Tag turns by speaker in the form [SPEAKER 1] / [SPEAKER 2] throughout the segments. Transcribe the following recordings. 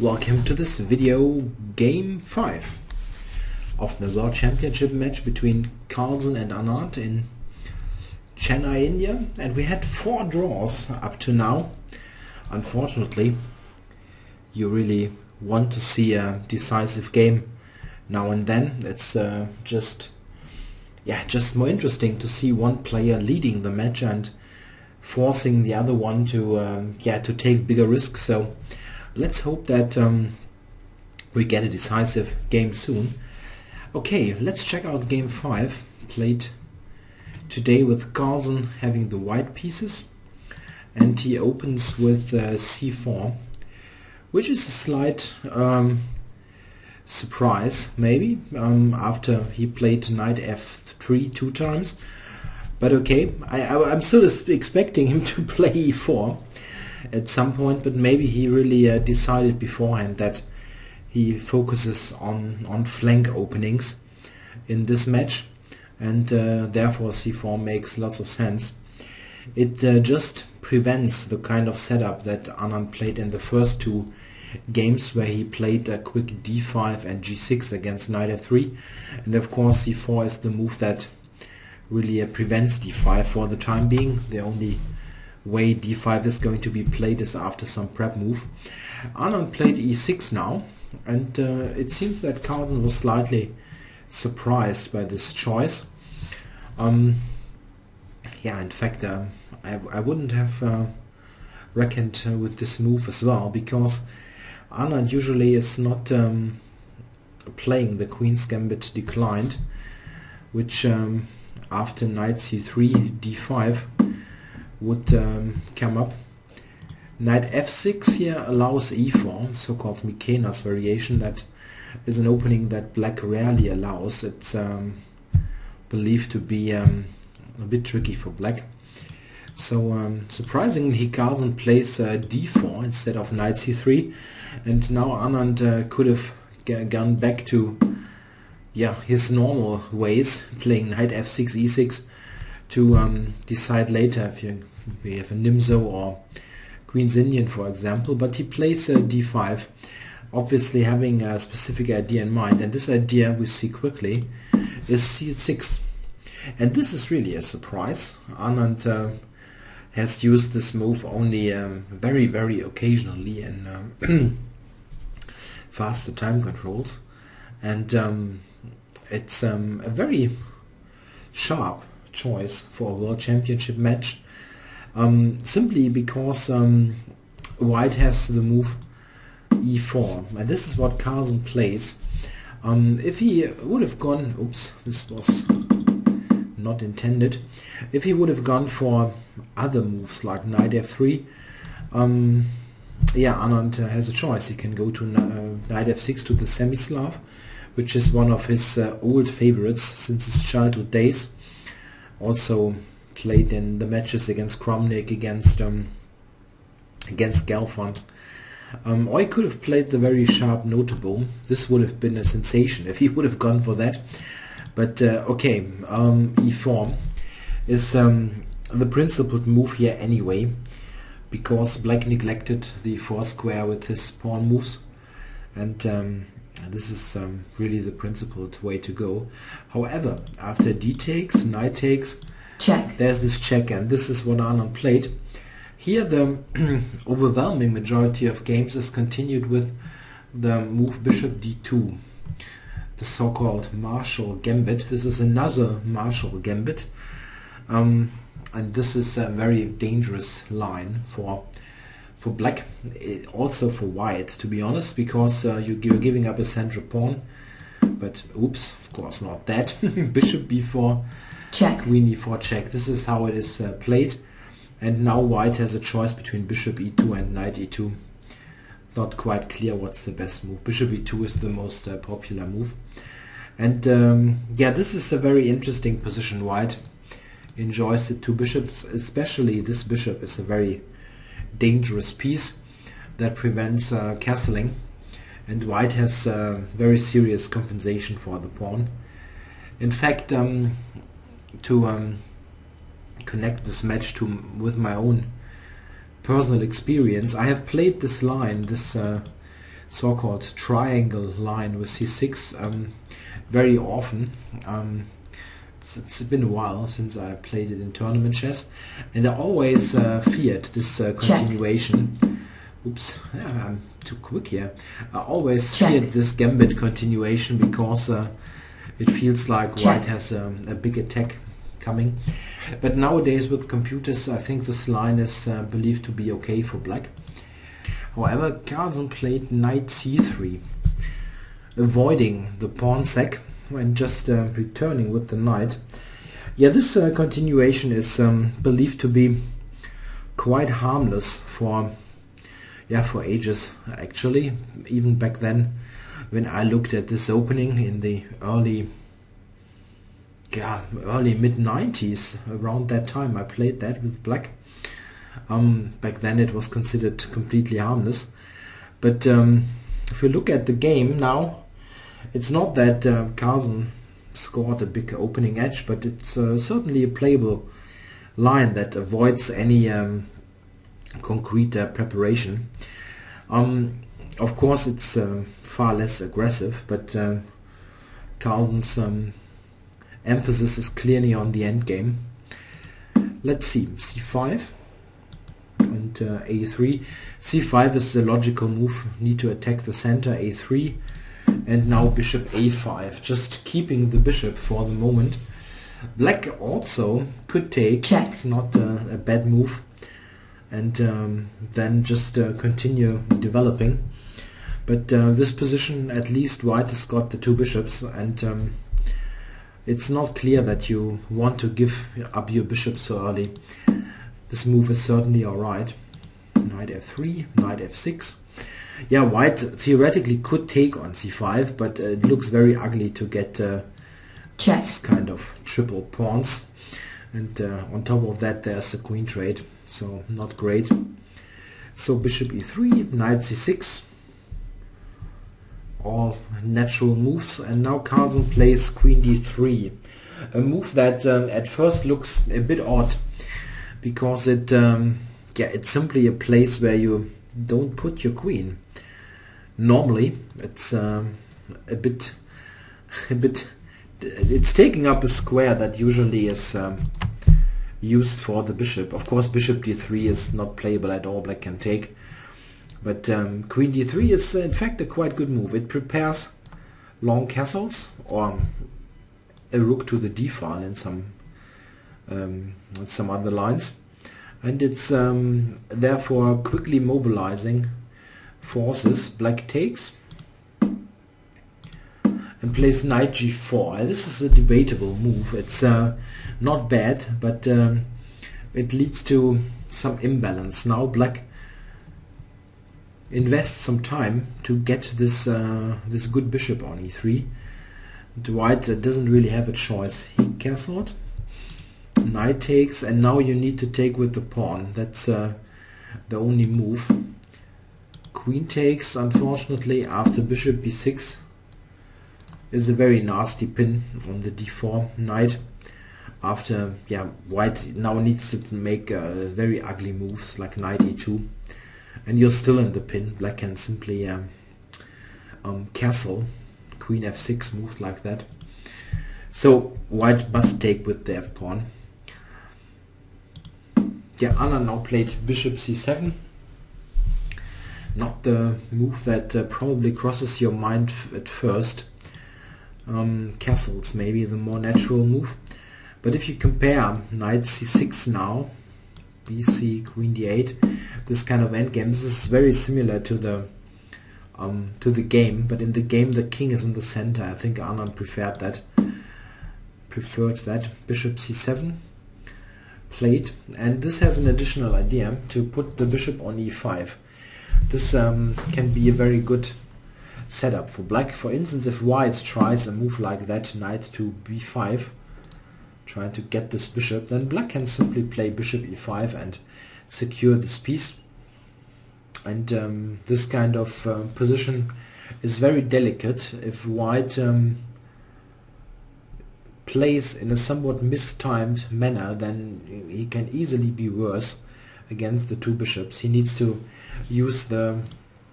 [SPEAKER 1] Welcome to this video, Game 5 of the World Championship match between Carlsen and Anand in Chennai, India. And we had 4 draws up to now. Unfortunately, you really want to see a decisive game now and then. It's just more interesting to see one player leading the match and forcing the other one to take bigger risks. So let's hope that we get a decisive game soon. Okay, let's check out game 5, played today with Carlsen having the white pieces, and he opens with c4, which is a slight surprise maybe, after he played knight f3 2 times. But okay, I'm still expecting him to play e4 at some point, but maybe he really decided beforehand that he focuses on flank openings in this match, and therefore c4 makes lots of sense. It just prevents the kind of setup that Anand played in the first 2 games, where he played a quick d5 and g6 against knight f3, and of course c4 is the move that really prevents d5 for the time being. The only way d5 is going to be played is after some prep move. Anand played e6 now, and it seems that Carlsen was slightly surprised by this choice. In fact, I wouldn't have reckoned with this move as well, because Anand usually is not playing the Queen's Gambit declined, which after knight c3 d5 would come up. Knight f6 here allows e4, so-called Mikena's variation. That is an opening that black rarely allows. It's believed to be a bit tricky for black. So surprisingly, Carlsen plays d4 instead of knight c3, and now Anand could have gone back to his normal ways, playing knight f6 e6 to decide later if we have a Nimzo or Queen's Indian, for example. But he plays d5, obviously having a specific idea in mind, and this idea we see quickly is c6. And this is really a surprise. Anand has used this move only very, very occasionally in faster time controls, and it's a very sharp choice for a World Championship match, simply because white has the move e4, and this is what Carlsen plays. If he would have gone, oops, this was not intended. If he would have gone for other moves like knight f3, Anand has a choice. He can go to knight f6 to the semi-Slav, which is one of his old favorites since his childhood days. Also played in the matches against Kramnik, against Galfond. Or he could have played the very sharp notable. This would have been a sensation if he would have gone for that. But e4 is the principled move here anyway, because black neglected the 4 square with his pawn moves, and this is really the principled way to go. However, after d takes, knight takes, check, there's this check, and this is what Anand played. Here the overwhelming majority of games is continued with the move bishop d2, the so-called Marshall Gambit. This is another Marshall Gambit, and this is a very dangerous line for black, also for white, to be honest, because you're giving up a central pawn. But oops, of course not that. Bishop b4, check, queen e4 check. This is how it is played, and now white has a choice between bishop e2 and knight e2. Not quite clear what's the best move. Bishop e2 is the most popular move, and this is a very interesting position. White enjoys the 2 bishops, especially this bishop is a very dangerous piece that prevents castling, and white has very serious compensation for the pawn. In fact, to connect this match with my own personal experience, I have played this line, this so-called triangle line with c6 very often. It's been a while since I played it in tournament chess, and I always feared this continuation. Oops, yeah, I'm too quick here. I always feared this Gambit continuation because it feels like White has a big attack coming. But nowadays with computers, I think this line is believed to be okay for Black. However, Carlsen played knight c3, avoiding the pawn sack and just returning with the knight. Yeah, this continuation is believed to be quite harmless for ages, actually. Even back then, when I looked at this opening in the early mid-90s, around that time I played that with Black. Back then it was considered completely harmless. But if you look at the game now, it's not that Carlsen scored a big opening edge, but it's certainly a playable line that avoids any concrete preparation. Of course, it's far less aggressive, but Carlsen's emphasis is clearly on the endgame. Let's see, c5 and a3. c5 is the logical move. Need to attack the center. a3. And now bishop a5, just keeping the bishop for the moment. Black also could take, check. It's not a bad move, and then just continue developing. But this position, at least White has got the two bishops, and it's not clear that you want to give up your bishop so early. This move is certainly alright. Knight f3, knight f6. Yeah, White theoretically could take on c5, but it looks very ugly to get this kind of triple pawns. And on top of that, there's the queen trade, so not great. So bishop e3, knight c6, all natural moves. And now Carlsen plays queen d3, a move that at first looks a bit odd, because it's simply a place where you don't put your queen. Normally, it's it's taking up a square that usually is used for the bishop. Of course, bishop d3 is not playable at all. Black can take, but queen d3 is in fact a quite good move. It prepares long castles or a rook to the d file in some other lines, and it's therefore quickly mobilizing forces. Black takes and plays knight g4. This is a debatable move. It's not bad, but it leads to some imbalance. Now Black invests some time to get this this good bishop on e3. White doesn't really have a choice. He castled, knight takes, and now you need to take with the pawn. That's the only move. Queen takes, unfortunately, after bishop b6 is a very nasty pin on the d4 knight. After, White now needs to make very ugly moves like knight e2, and you're still in the pin. Black can simply castle, queen f6, moves like that. So White must take with the f-pawn. Yeah, Anand now played bishop c7. Not the move that probably crosses your mind at first. Castles maybe the more natural move. But if you compare knight c6 now, bc, queen d8, this kind of endgame, this is very similar to the game. But in the game, the king is in the center. I think Anand preferred that. Bishop c7 played, and this has an additional idea to put the bishop on e5. This can be a very good setup for Black. For instance, if White tries a move like that, knight to b5, trying to get this bishop, then Black can simply play bishop e5 and secure this piece. And this kind of position is very delicate. If White plays in a somewhat mistimed manner, then he can easily be worse against the two bishops. He needs to use the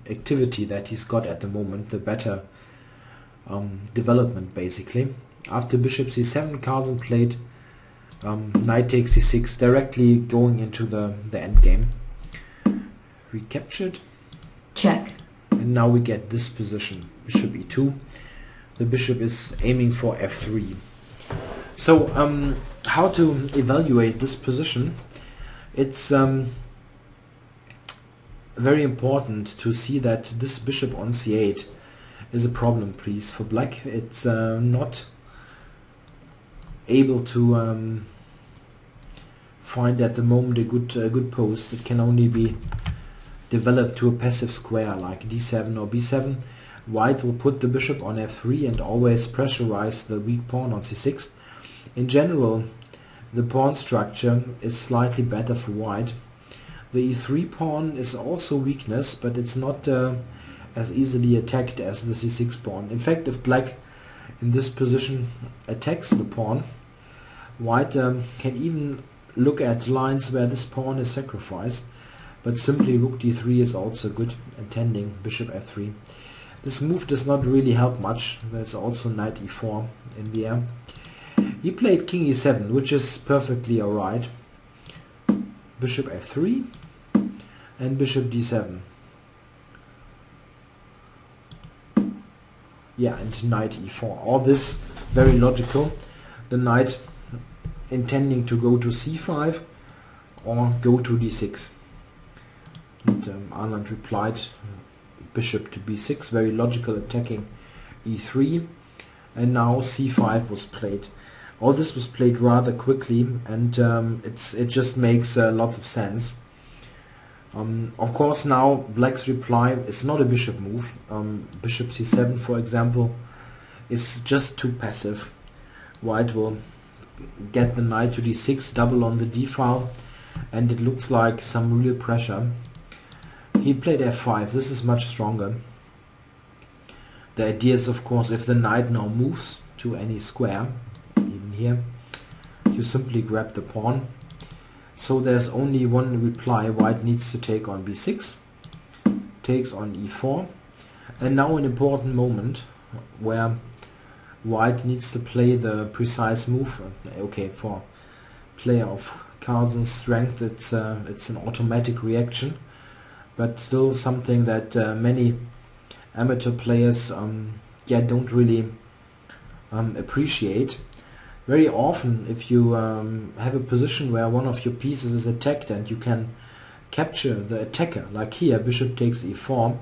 [SPEAKER 1] activity that he's got at the moment, the better development basically. After bishop c7, Carlsen played knight takes c6, directly going into the endgame. Recaptured.
[SPEAKER 2] Check.
[SPEAKER 1] And now we get this position, bishop e2. The bishop is aiming for f3. So how to evaluate this position? It's very important to see that this bishop on c8 is a problem piece for black. It's not able to find at the moment a good post. It can only be developed to a passive square like d7 or b7. White will put the bishop on f3 and always pressurize the weak pawn on c6. In general, the pawn structure is slightly better for white. The e3 pawn is also weakness, but it's not as easily attacked as the c6 pawn. In fact, if black in this position attacks the pawn, white can even look at lines where this pawn is sacrificed, but simply rook d3 is also good, intending bishop f3. This move does not really help much. There's also knight e4 in the air. He played king e7, which is perfectly alright. Bishop f3 and bishop d7. Yeah, and knight e4. All this very logical. The knight intending to go to c5 or go to d6. And Anand replied bishop to b6, very logical, attacking e3. And now c5 was played. All this was played rather quickly, and it just makes lots of sense. Of course, now black's reply is not a bishop move. Bishop c7, for example, is just too passive. White will get the knight to d6, double on the d file, and it looks like some real pressure. He played f5. This is much stronger. The idea is, of course, if the knight now moves to any square, even here, you simply grab the pawn. So there's only one reply. White needs to take on b6, takes on e4, and now an important moment where white needs to play the precise move. Okay, for player of Carlsen's strength, it's an automatic reaction, but still something that many amateur players don't really appreciate. Very often, if you have a position where one of your pieces is attacked and you can capture the attacker, like here, bishop takes e4,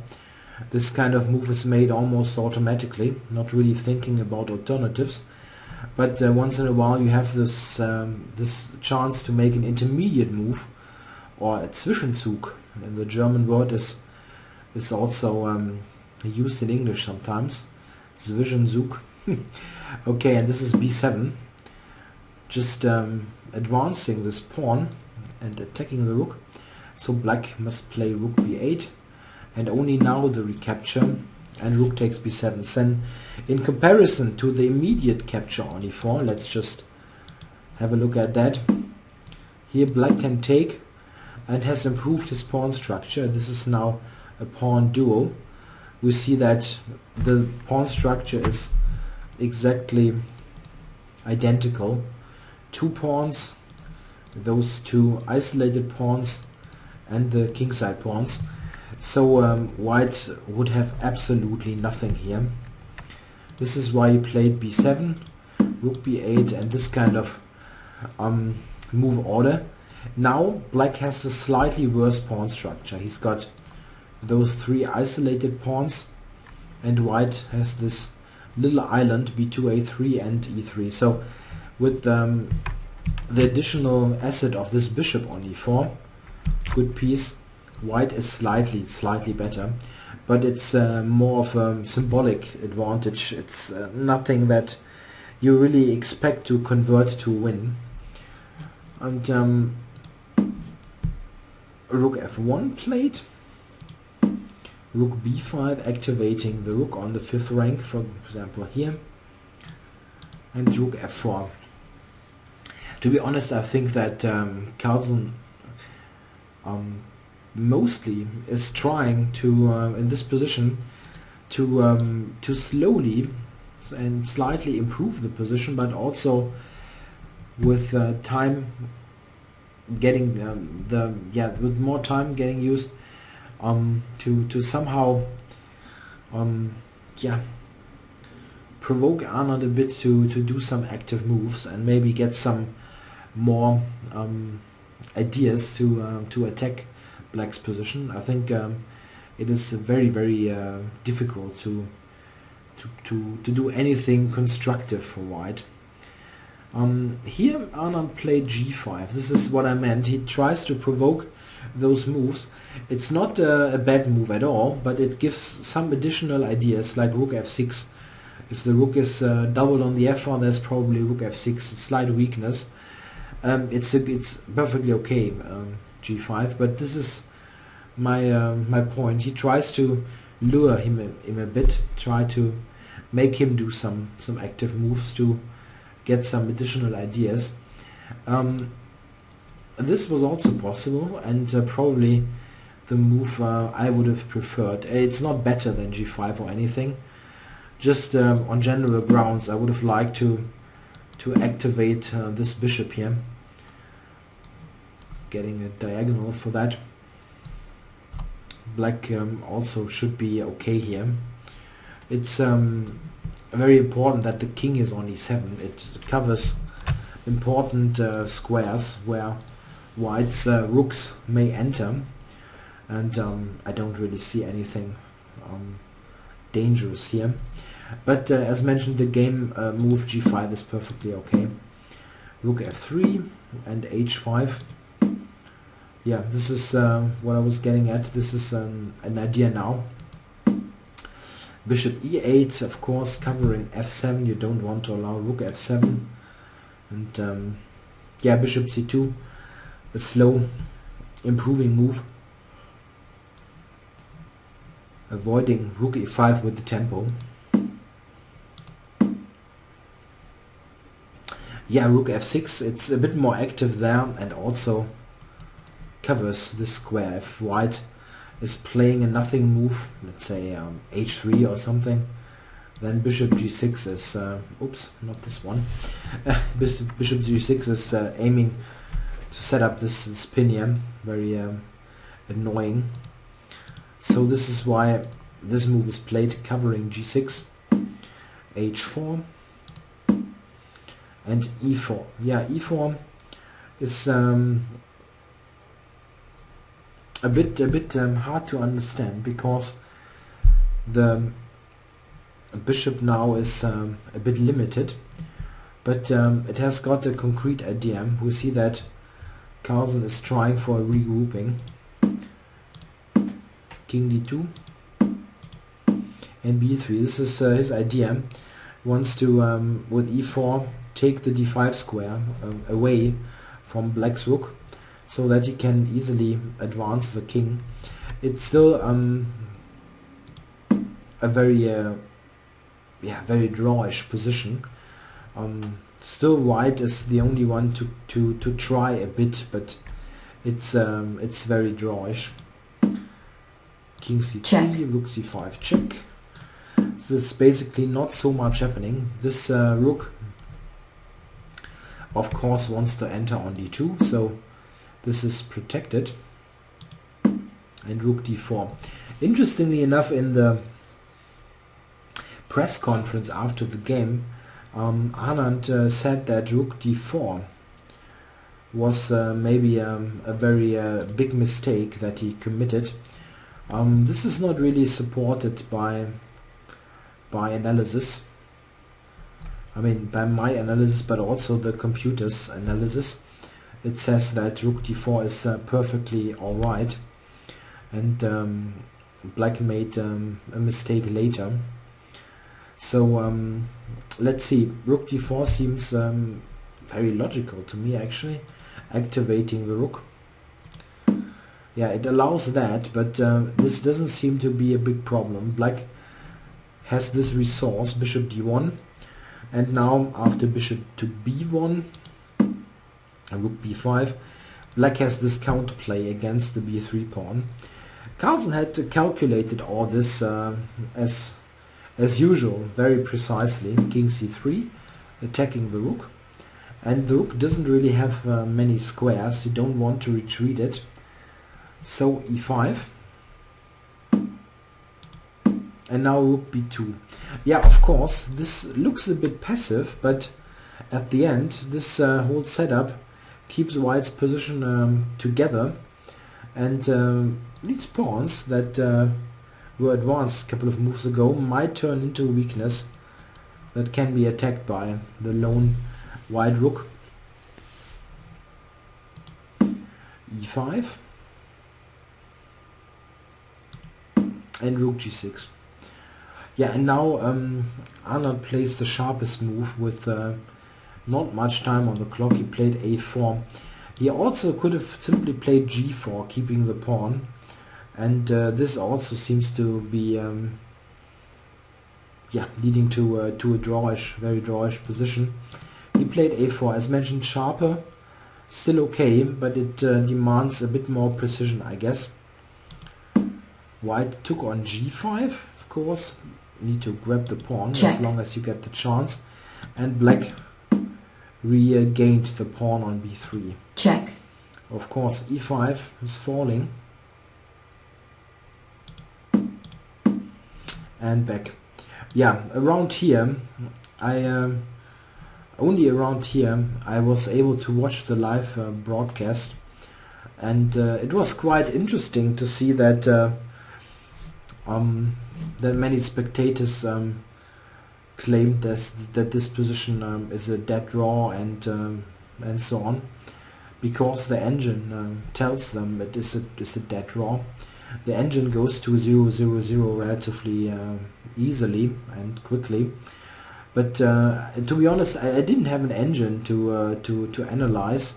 [SPEAKER 1] this kind of move is made almost automatically, not really thinking about alternatives. But once in a while you have this this chance to make an intermediate move, or a Zwischenzug. And the German word is also used in English sometimes. Zwischenzug. Okay, and this is b7. Just advancing this pawn and attacking the rook. So black must play rook b8, and only now the recapture, and rook takes b7. Then in comparison to the immediate capture on e4, let's just have a look at that. Here black can take and has improved his pawn structure. This is now a pawn duo. We see that the pawn structure is exactly identical. Two pawns, those two isolated pawns, and the kingside pawns. So white would have absolutely nothing here. This is why he played b7, rook b8, and this kind of move order. Now black has a slightly worse pawn structure. He's got those three isolated pawns, and white has this little island b2, a3, and e3. So with the additional asset of this bishop on e4, good piece, white is slightly better, but it's more of a symbolic advantage. It's nothing that you really expect to convert to win. And rook f1 played, rook b5, activating the rook on the 5th rank, for example here, and rook f4. To be honest, I think that Carlsen mostly is trying to in this position to slowly and slightly improve the position, but also with time getting with more time getting used to somehow provoke Anand a bit to do some active moves and maybe get some more ideas to attack Black's position. I think it is very difficult to do anything constructive for White. Here Anand played g5. This is what I meant. He tries to provoke those moves. It's not a bad move at all, but it gives some additional ideas like rook f6. If the rook is doubled on the f-file, there's probably rook f6, a slight weakness. It's perfectly okay, g5, but this is my point. He tries to lure him a bit, try to make him do some active moves to get some additional ideas. This was also possible, and probably the move I would have preferred. It's not better than g5 or anything. Just on general grounds, I would have liked to activate this bishop here, getting a diagonal for that. Black also should be okay here. It's very important that the king is on e7. It covers important squares where White's rooks may enter, and I don't really see anything dangerous here. But as mentioned, the game move g5 is perfectly okay. Rook f3 and h5. Yeah, this is what I was getting at. This is an idea now. Bishop e8, of course, covering f7. You don't want to allow rook f7. And yeah, bishop c2, a slow improving move, avoiding rook e5 with the tempo. Yeah, rook f6, it's a bit more active there, and also covers this square. If White is playing a nothing move, let's say h3 or something, then bishop g6 is oops, not this one. Bishop g6 is aiming to set up this pin here. Very annoying. So this is why this move is played, covering g6, h4, and e4. Yeah, e4 is a bit hard to understand, because the bishop now is a bit limited, but it has got a concrete idea. We see that Carlsen is trying for a regrouping. King d2 and b3. This is his idea. He wants to, with e4, take the d5 square away from Black's rook, so that he can easily advance the king. It's still a very very drawish position. Still White is the only one to try a bit, but it's very drawish. King c3, check. Rook c5, check. This is basically not so much happening. This rook, of course, wants to enter on d2, so this is protected. And rook d4. Interestingly enough, in the press conference after the game, Anand said that rook d4 was maybe a very big mistake that he committed. This is not really supported by analysis. I mean, by my analysis, but also the computer's analysis. It says that rook d4 is perfectly alright, and Black made a mistake later. So let's see. Rook d4 seems very logical to me, actually, activating the rook. Yeah, it allows that, but this doesn't seem to be a big problem. Black has this resource, bishop d1, and now after bishop to b1 and rook b5, Black has this counterplay against the b3 pawn. Carlsen had calculated all this as usual, very precisely. King c3, attacking the rook. And the rook doesn't really have many squares, you don't want to retreat it. So e5. And now rook b2. Yeah, of course, this looks a bit passive, but at the end, this whole setup keeps white's position together. And these pawns that were advanced a couple of moves ago might turn into a weakness that can be attacked by the lone white rook. e5 and rook g6. Yeah, and now Anand plays the sharpest move with not much time on the clock. He played a4. He also could have simply played g4, keeping the pawn, and this also seems to be leading to a drawish, very drawish position. He played a4, as mentioned, sharper, still okay, but it demands a bit more precision, I guess. White took on g5, of course. Need to grab the pawn. Check. As long as you get the chance. And black regained the pawn on b3.
[SPEAKER 2] Check.
[SPEAKER 1] Of course, e5 is falling. And back. Yeah, around here, only around here I was able to watch the live broadcast, and it was quite interesting to see that that many spectators claimed that this position is a dead draw and so on, because the engine tells them it is a dead draw. The engine goes to 0-0-0 relatively easily and quickly, but to be honest, I didn't have an engine to analyze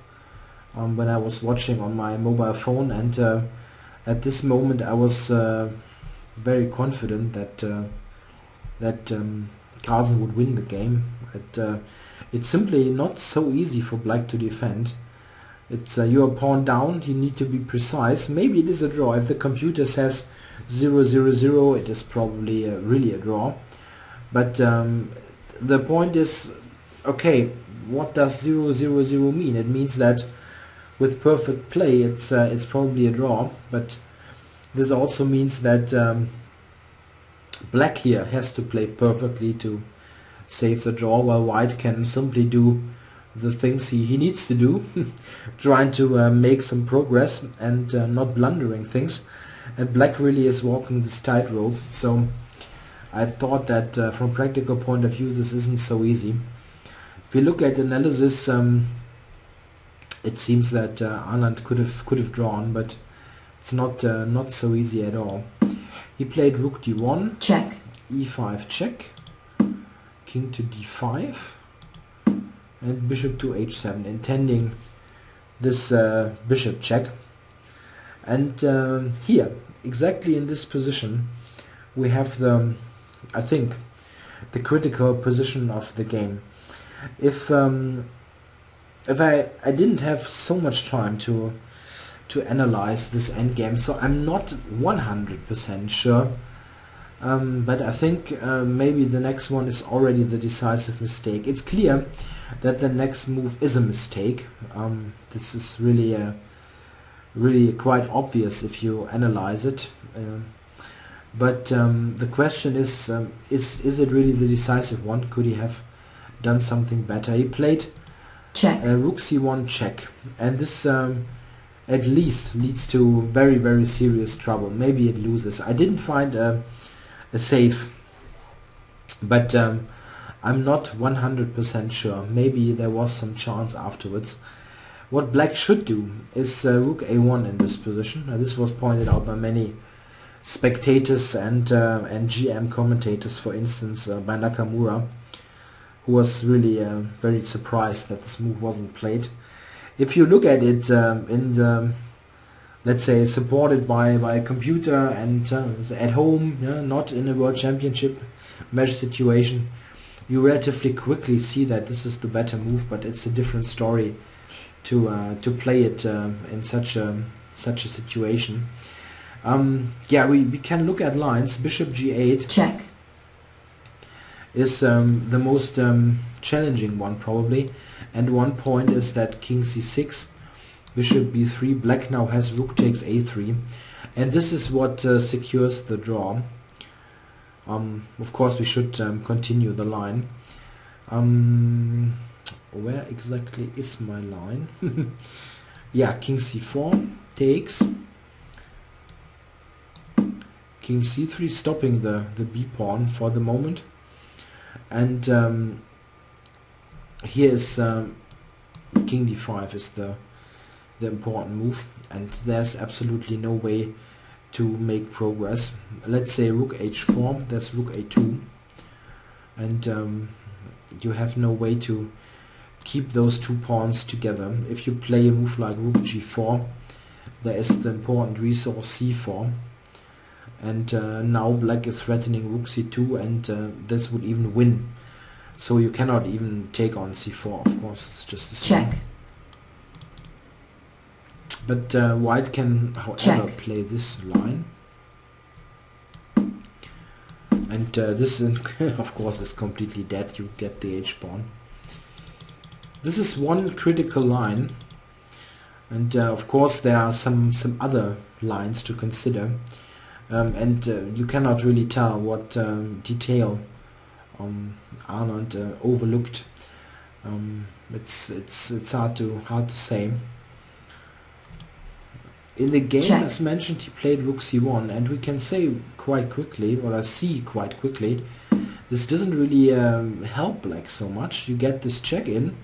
[SPEAKER 1] when I was watching on my mobile phone, and at this moment I was very confident that Carlsen would win the game. It's simply not so easy for black to defend. It's you're pawn down, you need to be precise. Maybe it is a draw. If the computer says 0-0-0, it is probably really a draw. But the point is, okay, what does 0-0-0 mean? It means that with perfect play, it's probably a draw. But this also means that black here has to play perfectly to save the draw, while white can simply do the things he needs to do, trying to make some progress and not blundering things. And black really is walking this tightrope. So I thought that from a practical point of view, this isn't so easy. If you look at analysis, it seems that Anand could have drawn, but it's not so easy at all. He played rook d1,
[SPEAKER 2] check,
[SPEAKER 1] e5 check, king to d5, and bishop to h7, intending this bishop check. And here, exactly in this position, we have I think, the critical position of the game. If I didn't have so much time to analyze this endgame, so I'm not 100% sure, but I think maybe the next one is already the decisive mistake. It's clear that the next move is a mistake. This is really quite obvious if you analyze it. But the question is it really the decisive one? Could he have done something better? He played
[SPEAKER 2] check,
[SPEAKER 1] rook c1 check, and this at least leads to very serious trouble. Maybe it loses. I didn't find a save, but I'm not 100% sure. Maybe there was some chance afterwards. What black should do is rook a1 in this position. This was pointed out by many spectators and GM commentators, for instance by Nakamura, who was really very surprised that this move wasn't played. If you look at it in the, let's say, supported by a computer and at home, not in a World Championship match situation, you relatively quickly see that this is the better move, but it's a different story to play it in such a situation. Yeah, we can look at lines. Bishop g8
[SPEAKER 2] check,
[SPEAKER 1] is the most challenging one probably, and one point is that king c6, bishop b3. Black now has rook takes a3, and this is what secures the draw. Of course we should continue the line. Where exactly is my line? Yeah, king c4 takes, king c3, stopping the b pawn for the moment, and here is king d5 is the important move, and there's absolutely no way to make progress. Let's say rook h4, that's rook a2, and you have no way to keep those two pawns together. If you play a move like rook g4, there is the important resource c4, and now black is threatening rook c2, and this would even win. So you cannot even take on c4, of course, it's just a
[SPEAKER 2] check,
[SPEAKER 1] but white can, however, play this line. And this, of course, is completely dead. You get the h-pawn. This is one critical line. And of course, there are some other lines to consider. And you cannot really tell what detail Anand overlooked. It's hard to say. In the game,
[SPEAKER 2] check,
[SPEAKER 1] as mentioned, he played rook c1, and we can say quite quickly, or I see quite quickly, this doesn't really help black so much. You get this check in,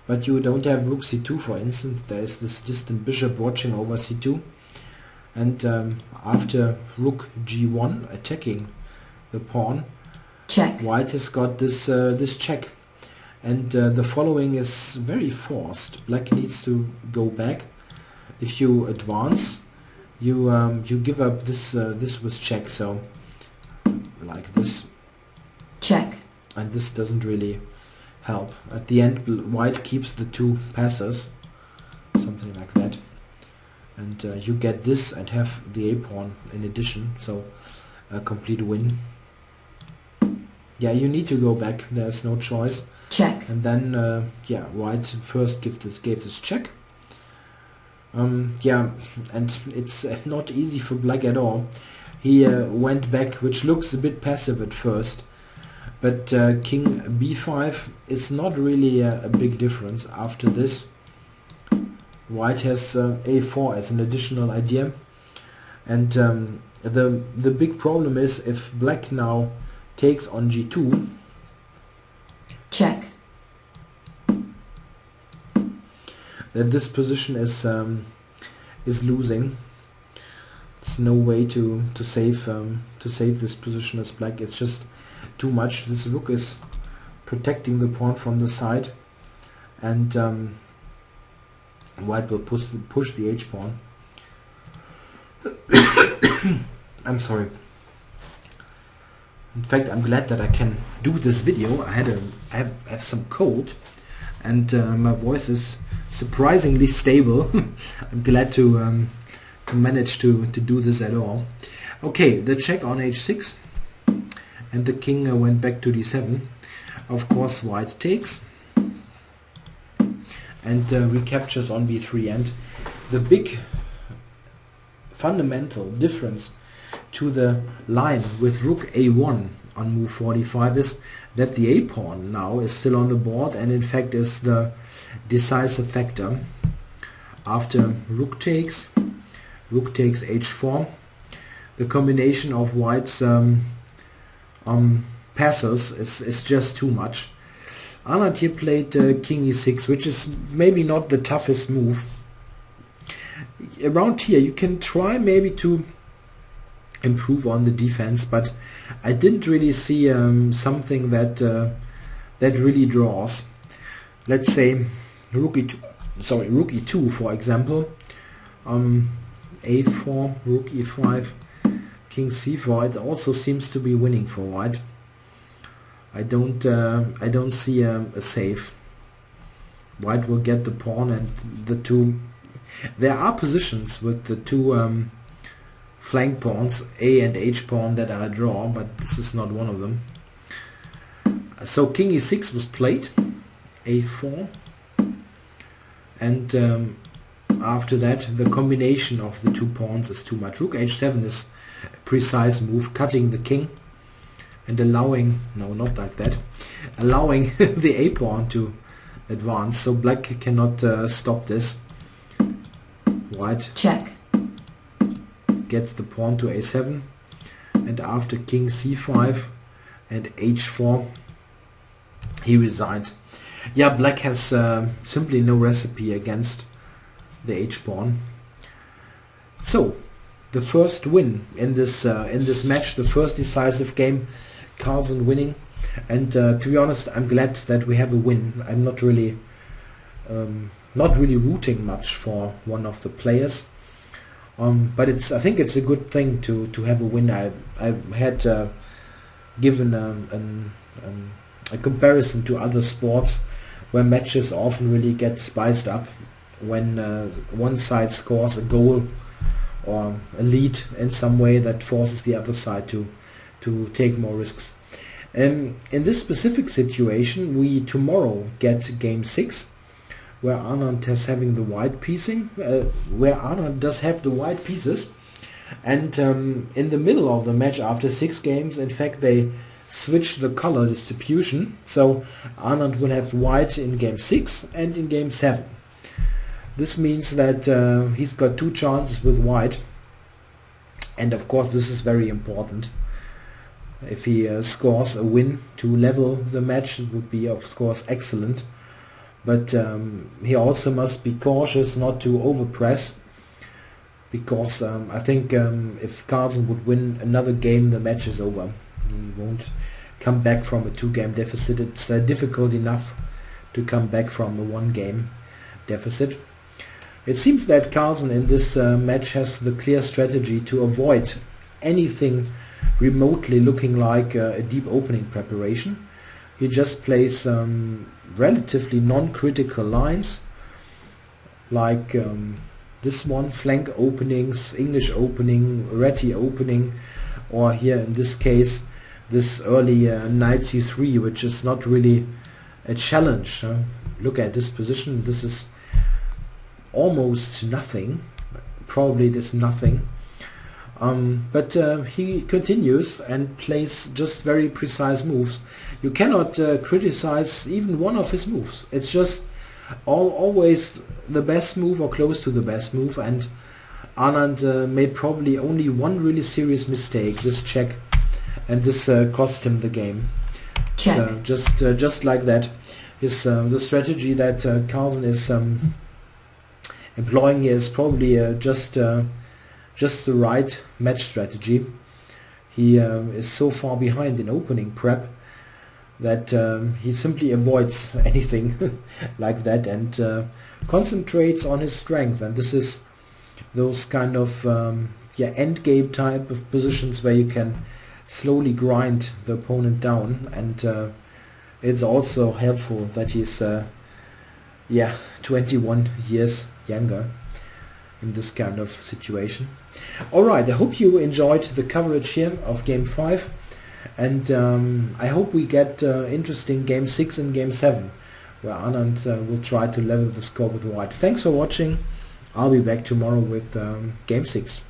[SPEAKER 1] but you don't have rook c2, for instance. There is this distant bishop watching over c2, and after rook g1 attacking the pawn,
[SPEAKER 2] check,
[SPEAKER 1] white has got this this check, and the following is very forced. Black needs to go back. If you advance, you give up this this with check, so like this,
[SPEAKER 2] check,
[SPEAKER 1] and this doesn't really help. At the end, white keeps the two passes, something like that, and you get this and have the a pawn in addition, so a complete win. Yeah, you need to go back. There's no choice.
[SPEAKER 2] check,
[SPEAKER 1] And then yeah, white first gave this check. Yeah, and it's not easy for black at all. He went back, which looks a bit passive at first, but king b5 is not really a big difference after this. White has a4 as an additional idea, and the big problem is if black now takes on g2,
[SPEAKER 2] check,
[SPEAKER 1] that this position is losing. There's no way to save this position as black. It's just too much. This rook is protecting the pawn from the side, and white will push the h pawn. I'm sorry. In fact, I'm glad that I can do this video. I have some cold, and my voice is surprisingly stable. I'm glad to manage to do this at all. Okay, the check on h6, and the king went back to d7. Of course, white takes and recaptures on b3. And the big fundamental difference to the line with rook a1 on move 45 is that the a pawn now is still on the board, and in fact is the decisive factor. After rook takes h4, the combination of white's passes is just too much. Anand here played king e6, which is maybe not the toughest move. Around here you can try maybe to improve on the defense, but I didn't really see something that that really draws. Let's say rook e2, for example, a4, rook e5, king c4. It also seems to be winning for white. I don't see a save. White will get the pawn and the two. There are positions with the two flank pawns, A and H pawn, that are a draw, but this is not one of them. So king e6 was played, a4, and after that the combination of the two pawns is too much. Rook h7 is a precise move, cutting the king and allowing, no, not like that, allowing the a pawn to advance, so black cannot stop this. White
[SPEAKER 2] check,
[SPEAKER 1] gets the pawn to a7, and after king c5 and h4 he resigned. Yeah, black has simply no recipe against the h-pawn. So the first win in this match, the first decisive game, Carlsen winning. And to be honest, I'm glad that we have a win. I'm not really rooting much for one of the players, but I think it's a good thing to have a win. I had given a comparison to other sports where matches often really get spiced up when one side scores a goal or a lead in some way that forces the other side to take more risks. In this specific situation, we tomorrow get game 6, where Anand is having the white piecing, where Anand does have the white pieces, and in the middle of the match, after 6 games, in fact they switch the color distribution, so Anand will have white in game 6 and in game 7. This means that he's got 2 chances with white, and of course this is very important. If he scores a win to level the match, it would be of course excellent, but he also must be cautious not to overpress, because I think if Carlsen would win another game, the match is over. He won't come back from a 2-game deficit. It's difficult enough to come back from a 1-game deficit. It seems that Carlsen in this match has the clear strategy to avoid anything remotely looking like a deep opening preparation. He just plays relatively non-critical lines, like this one, flank openings, English opening, Ratty opening, or here in this case this early knight c3, which is not really a challenge. Look at this position, this is almost nothing, probably it is nothing, but he continues and plays just very precise moves. You cannot criticize even one of his moves. It's just always the best move or close to the best move, and Anand made probably only one really serious mistake, this check, and this cost him the game.
[SPEAKER 2] check,
[SPEAKER 1] So just like that, his the strategy that Carlsen is employing here is probably just the right match strategy. He is so far behind in opening prep that he simply avoids anything like that and concentrates on his strength. And this is those kind of endgame type of positions where you can slowly grind the opponent down, and it's also helpful that he's 21 years younger in this kind of situation. Alright, I hope you enjoyed the coverage here of game 5, and I hope we get interesting game 6 and game 7, where Anand will try to level the score with white. Thanks for watching. I'll be back tomorrow with game 6.